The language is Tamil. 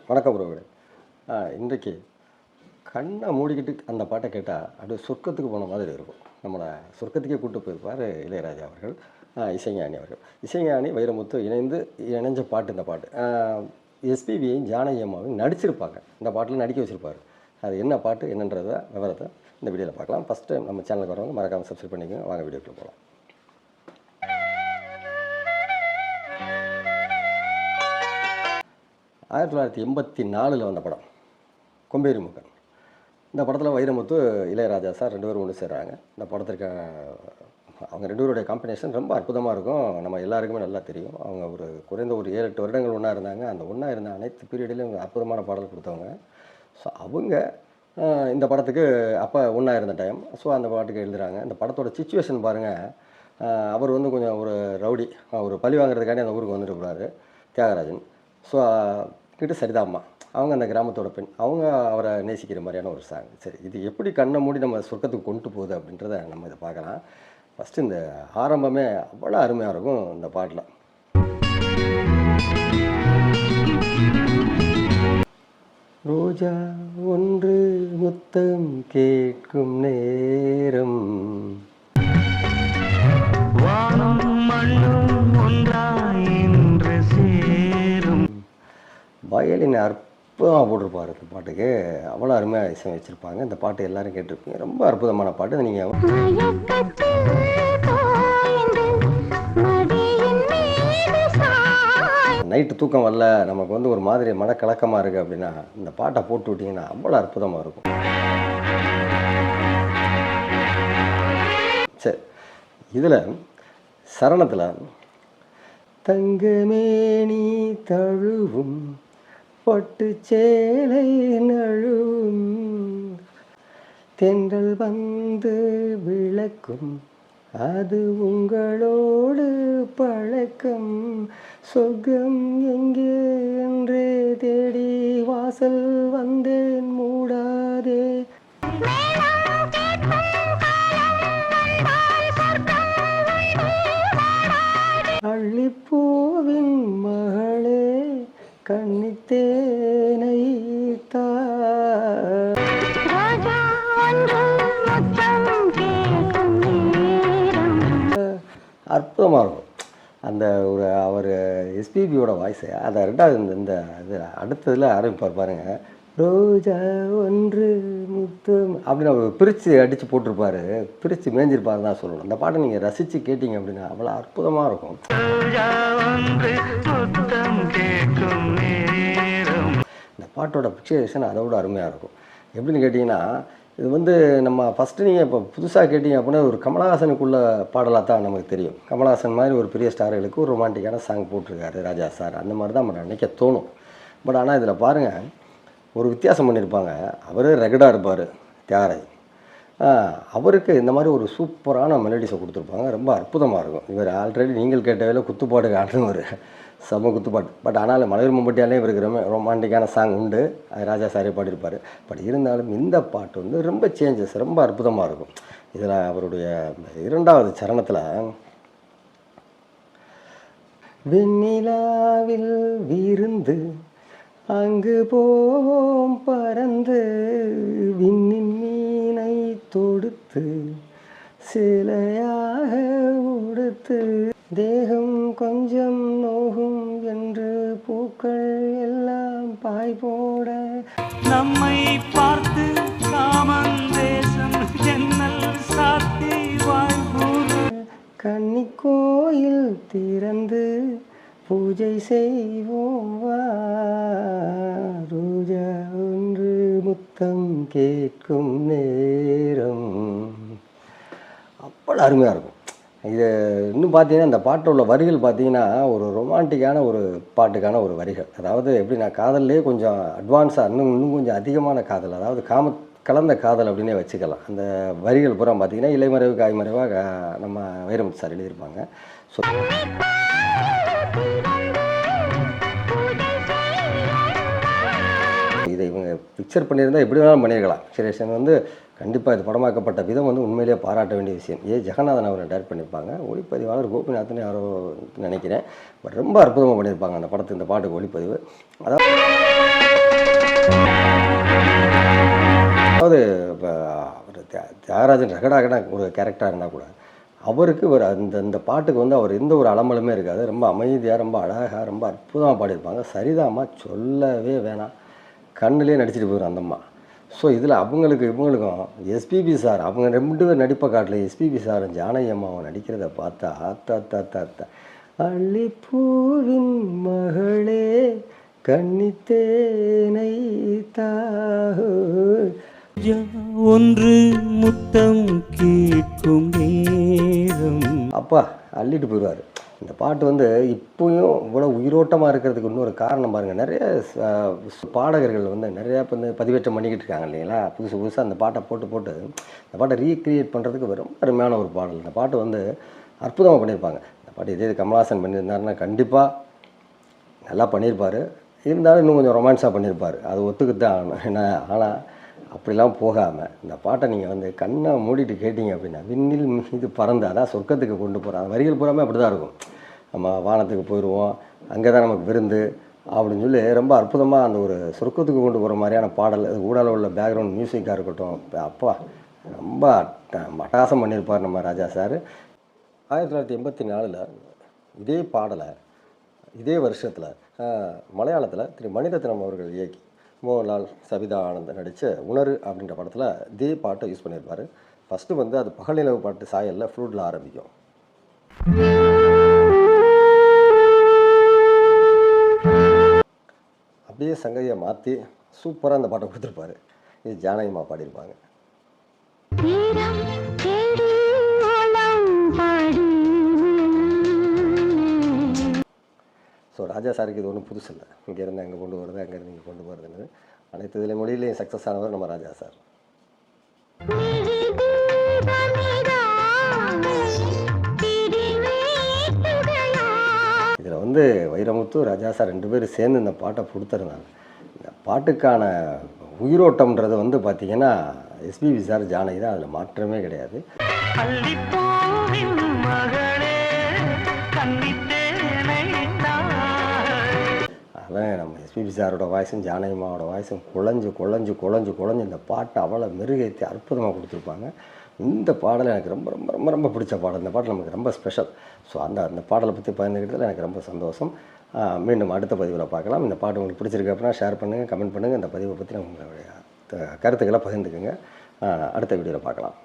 வணக்கம் உறவுகளே. இன்றைக்கு கண்ணை மூடிக்கிட்டு அந்த பாட்டை கேட்டால் அப்படியே சொர்க்கத்துக்கு போன மாதிரி இருக்கும். நம்மளை சொர்க்கத்துக்கே கூப்பிட்டு போயிருப்பார் இளையராஜா அவர்கள், இசைஞானி அவர்கள். இசைஞானி வைரமுத்து இணைஞ்ச பாட்டு இந்த பாட்டு. எஸ்பிபியையும் ஜானகி அம்மாவையும் நடிச்சிருப்பாங்க. இந்த பாட்டில் நடிக்க வச்சுருப்பார். அது என்ன பாட்டு என்னன்றத விவரத்தை இந்த வீடியோவில் பார்க்கலாம். ஃபஸ்ட் டைம் நம்ம சேனலுக்கு வரவங்க மறக்காமல் சப்ஸ்கிரைப் பண்ணிக்கோங்க. வாங்க வீடியோக்குள்ள போகலாம். 1984 வந்த படம் கொம்பேரி முகன். இந்த படத்தில் வைரமுத்து இளையராஜா சார் 2 பேரும் ஒன்று சேர்றாங்க. இந்த படத்திற்கு அவங்க 2 பேருடைய காம்பினேஷன் ரொம்ப அற்புதமாக இருக்கும். நம்ம எல்லாருக்குமே நல்லா தெரியும். அவங்க ஒரு குறைந்த ஒரு 7-8 வருடங்கள் ஒன்றா இருந்தாங்க. அந்த ஒன்றா இருந்த அனைத்து பீரியட்லேயும் அற்புதமான பாடல் கொடுத்தவங்க. ஸோ அவங்க இந்த படத்துக்கு அப்போ ஒன்றா இருந்த டைம். ஸோ அந்த பாட்டுக்கு எழுதுகிறாங்க. இந்த படத்தோட சிச்சுவேஷன் பாருங்கள். அவர் கொஞ்சம் ஒரு ரவுடி, ஒரு பழி வாங்குறதுக்காண்டி அந்த ஊருக்கு வந்துட்டு போகிறாரு தியாகராஜன். ஸோ கிட்ட சரிதாம்மா அவங்க அந்த கிராமத்தோட பெண், அவங்க அவரை நேசிக்கிற மாதிரியான ஒரு சாங். சரி, இது எப்படி கண்ணை மூடி நம்ம சொர்க்கத்துக்கு கொண்டு போகுது அப்படின்றத நம்ம இதை பார்க்கலாம். ஃபஸ்ட்டு இந்த ஆரம்பமே அவ்வளோ அருமையாக இருக்கும் இந்த பாட்டில். ரோஜா ஒன்று முத்தம் கேட்கும் நேரம், வானம் மண்ணும் ஒன்றாய் என்று சேரும். வயலின் அற்புதமாக போட்டிருப்பார். இந்த பாட்டுக்கு அவ்வளோ அருமையாக இசை வச்சுருப்பாங்க. இந்த பாட்டு எல்லோரும் கேட்டிருப்பீங்க. ரொம்ப அற்புதமான பாட்டு. நீங்கள் நைட்டு தூக்கம் வரல, நமக்கு ஒரு மாதிரி மனக்கலக்கமாக இருக்குது அப்படின்னா இந்த பாட்டை போட்டு விட்டிங்கன்னா அவ்வளோ அற்புதமாக இருக்கும். சரி, இதில் சரணத்தில் தங்கமேனி தழுவும் பட்டு சேலை நழுவும் தென்றல் வந்து விளக்கும் அது உங்களோடு பழக்கம், சொர்க்கம் எங்கே என்று தேடி வாசல் வந்தேன் மூடாதே. அள்ளிப்பூவின் மகளே கண்ணித்தேனை அற்புதமாக இருக்கும். அந்த ஒரு அவர் எஸ்பிபியோட வாய்ஸு அதை 2வது இந்த இது அடுத்ததில் ஆரம்பிப்பார் பாருங்கள். ரோஜா ஒன்று முத்தம் அப்படின்னு அவர் பிரித்து அடித்து போட்டிருப்பார். பிரித்து மேய்ஞ்சிருப்பாரு தான் சொல்லணும். இந்த பாட்டை நீங்கள் ரசித்து கேட்டிங்க அப்படின்னா அவ்வளோ அற்புதமாக இருக்கும். இந்த பாட்டோட பிக்சரேஷன் அதை விட அருமையாக இருக்கும். எப்படின்னு கேட்டிங்கன்னா, இது நம்ம ஃபஸ்ட்டு நீங்கள் இப்போ புதுசாக கேட்டிங்க அப்படின்னா ஒரு கமலஹாசனுக்குள்ள பாடலாக தான் நமக்கு தெரியும். கமலஹாசன் மாதிரி ஒரு பெரிய ஸ்டார்களுக்கு ஒரு ரொமான்டிக்கான சாங் போட்டிருக்காரு ராஜா சார். அந்த மாதிரி தான் நம்ம நினைக்க தோணும். பட் ஆனால் இதில் பாருங்கள், ஒரு வித்தியாசம் பண்ணியிருப்பாங்க. அவர் ரெகடாக இருப்பார் தியாகராஜ். அவருக்கு இந்த மாதிரி ஒரு சூப்பரான மெலடிஸை கொடுத்துருப்பாங்க. ரொம்ப அற்புதமாக இருக்கும். இவர் ஆல்ரெடி நீங்கள் கேட்ட வேலை குத்துப்பாட்டுக்கு ஆடுறவர், செம குத்துப்பாட்டு. பட் ஆனாலும் மலையூர் மம்பட்டியாலே இவருக்கு ரொமான்டிக்கான சாங் உண்டு. அது ராஜா சாரே பாடியிருப்பார். பட் இருந்தாலும் இந்த பாட்டு ரொம்ப சேஞ்சஸ், ரொம்ப அற்புதமாக இருக்கும். இதில் அவருடைய 2வது சரணத்தில் வெண்ணிலாவில் விருந்து அங்கு போவோம் பறந்து விண்ணின் மீனை தொடுத்து சிலையாக உடுத்து தேகம் கொஞ்சம் நோகும் என்று பூக்கள் எல்லாம் பாய் போட நம்மை பார்த்து காமன் தேசம் ஜன்னல் சாத்தி வாழ்வோடு கன்னி கோயில் திறந்து பூஜை செய்வோம் வா, ரோஜா ஒன்று முத்தம் கேட்கும் நேரம். அவ்வளோ அருமையாக இருக்கும். இது இன்னும் பார்த்தீங்கன்னா, இந்த பாட்டில் உள்ள வரிகள் பார்த்தீங்கன்னா ஒரு ரொமான்டிக்கான ஒரு பாட்டுக்கான ஒரு வரிகள். அதாவது எப்படின்னா, காதல்லே கொஞ்சம் அட்வான்ஸாக இன்னும் கொஞ்சம் அதிகமான காதல், அதாவது கலந்த காதல் அப்படின்னே வச்சுக்கலாம். அந்த வரிகள் பூரா பார்த்தீங்கன்னா இலைமறைவு காய்மறைவாக நம்ம வைரமுத்து சார் எழுதியிருப்பாங்க. ஸோ இதை இவங்க பிக்சர் பண்ணியிருந்தால் எப்படி வேணாலும் பண்ணியிருக்கலாம். பிக்சரேஷன் கண்டிப்பாக இது படமாக்கப்பட்ட விதம் உண்மையிலேயே பாராட்ட வேண்டிய விஷயம். ஜெகநாதன் அவரை டைரக்ட் பண்ணியிருப்பாங்க. ஒளிப்பதிவாளர் கோபிநாத்னு யாரோ நினைக்கிறேன். பட் ரொம்ப அற்புதமாக பண்ணியிருப்பாங்க அந்த படத்துக்கு, இந்த பாட்டுக்கு ஒளிப்பதிவு. அதாவது அதாவது இப்போ அவர் தியாகராஜன் ரகடாகடா ஒரு கேரக்டராக இருந்தால் கூட அவருக்கு ஒரு அந்த பாட்டுக்கு வந்து அவர் எந்த ஒரு அலம்பலமே இருக்காது. ரொம்ப அமைதியாக, ரொம்ப அழகாக, ரொம்ப அற்புதமாக பாடியிருப்பாங்க. சரிதாம்மா சொல்லவே வேணாம். கண்ணுலேயே நடிச்சிட்டு போயிடும் அந்த அம்மா. ஸோ இதில் இவங்களுக்கும் எஸ்பிபி சார் அவங்க 2 பேர் நடிப்பை காட்டல. எஸ்பிபி சாரும் ஜானகி அம்மாவும் நடிக்கிறத பார்த்தா அத்த அள்ளிப்பூவின் மகளே கன்னித்தேனை தாஹோ ஒன்று முத்தம் கேட்கும் நேரம். அப்பா அள்ளிட்டு போயிடுவார். இந்த பாட்டு வந்து இப்போயும் இவ்வளோ உயிரோட்டமாக இருக்கிறதுக்கு இன்னொரு காரணம் பாருங்கள். நிறைய பாடகர்கள் வந்து நிறையா இப்போ வந்து பதிவேற்றம் பண்ணிக்கிட்டு இருக்காங்க இல்லைங்களா. புதுசாக அந்த பாட்டை போட்டு இந்த பாட்டை ரீக்ரியேட் பண்ணுறதுக்கு ரொம்ப அருமையான ஒரு பாடல். இந்த பாட்டு வந்து அற்புதமாக பண்ணியிருப்பாங்க. இந்த பாட்டு இதே கமல்ஹாசன் பண்ணியிருந்தாருன்னா கண்டிப்பாக நல்லா பண்ணியிருப்பார். இருந்தாலும் இன்னும் கொஞ்சம் ரொமான்ஸாக பண்ணியிருப்பார். அது ஒத்துக்கிட்டு ஆகணும். ஏன்னா ஆனால் அப்படிலாம் போகாமல் இந்த பாட்டை நீங்கள் வந்து கண்ணை மூடிட்டு கேட்டிங்க அப்படின்னா விண்ணில் மீது பறந்து அதான் சொர்க்கத்துக்கு கொண்டு போகிறோம். அந்த வரிகள் பூராமே அப்படி தான் இருக்கும். நம்ம வானத்துக்கு போயிடுவோம், அங்கே தான் நமக்கு விருந்து அப்படின்னு சொல்லி ரொம்ப அற்புதமாக அந்த ஒரு சொர்க்கத்துக்கு கொண்டு போகிற மாதிரியான பாடல். அது ஊடால உள்ள பேக்ரவுண்ட் மியூசிக்காக இருக்கட்டும், அப்பா ரொம்ப அட்டகாசம் பண்ணியிருப்பார் நம்ம ராஜா சார். 1984 இதே பாடலை இதே வருஷத்தில் மலையாளத்தில் திரு மணிரத்னம் அவர்கள் இயக்கி மோகன்லால் சபிதா ஆனந்த் நடித்த உணரு அப்படின்ற படத்தில் இதே பாட்டை யூஸ் பண்ணியிருப்பார். ஃபஸ்ட்டு வந்து அது பகல் நிலவு பாட்டு சாயலில் ஃப்ளூட்டில் ஆரம்பிக்கும். அப்படியே சங்கதியை மாற்றி சூப்பராக அந்த பாட்டை கொடுத்துருப்பாரு. இது ஜானகிமா பாடியிருப்பாங்க. ஸோ ராஜா சாருக்கு இது ஒன்றும் புதுசு இல்லை. இங்கேருந்து அங்கே கொண்டு வருது, அங்கேருந்து இங்கே கொண்டு போகிறதுன்னு அனைத்து இதில் மொழியிலையும் சக்ஸஸ் ஆனவர் நம்ம ராஜா சார். இதில் வந்து வைரமுத்து ராஜா சார் 2 பேரும் சேர்ந்து இந்த பாட்டை கொடுத்துருந்தாங்க. இந்த பாட்டுக்கான உயிரோட்டம்ன்றது வந்து பார்த்திங்கன்னா எஸ்பிபி சார் ஜானகி தான், அதில் மாற்றமே கிடையாது. அதான் நம்ம எஸ்பிபி சாரோட வாய்ஸும் ஜானகிமாவோட வாய்ஸும் குழஞ்சு இந்த பாட்டை அவ்வளோ மெருகேற்றி அற்புதமாக கொடுத்துருப்பாங்க. இந்த பாடல் எனக்கு ரொம்ப ரொம்ப ரொம்ப ரொம்ப பிடிச்ச பாடல். இந்த பாடல் நமக்கு ரொம்ப ஸ்பெஷல். ஸோ அந்த பாடலை பற்றி பகிர்ந்துக்கிட்டதில் எனக்கு ரொம்ப சந்தோஷம். மீண்டும் அடுத்த பதிவில் பார்க்கலாம். இந்த பாட்டு உங்களுக்கு பிடிச்சிருக்கு அப்படின்னா ஷேர் பண்ணுங்கள், கமெண்ட் பண்ணுங்கள். இந்த பதிவை பற்றி உங்களுடைய கருத்துக்களை பகிர்ந்துக்குங்க. அடுத்த வீடியோவில் பார்க்கலாம்.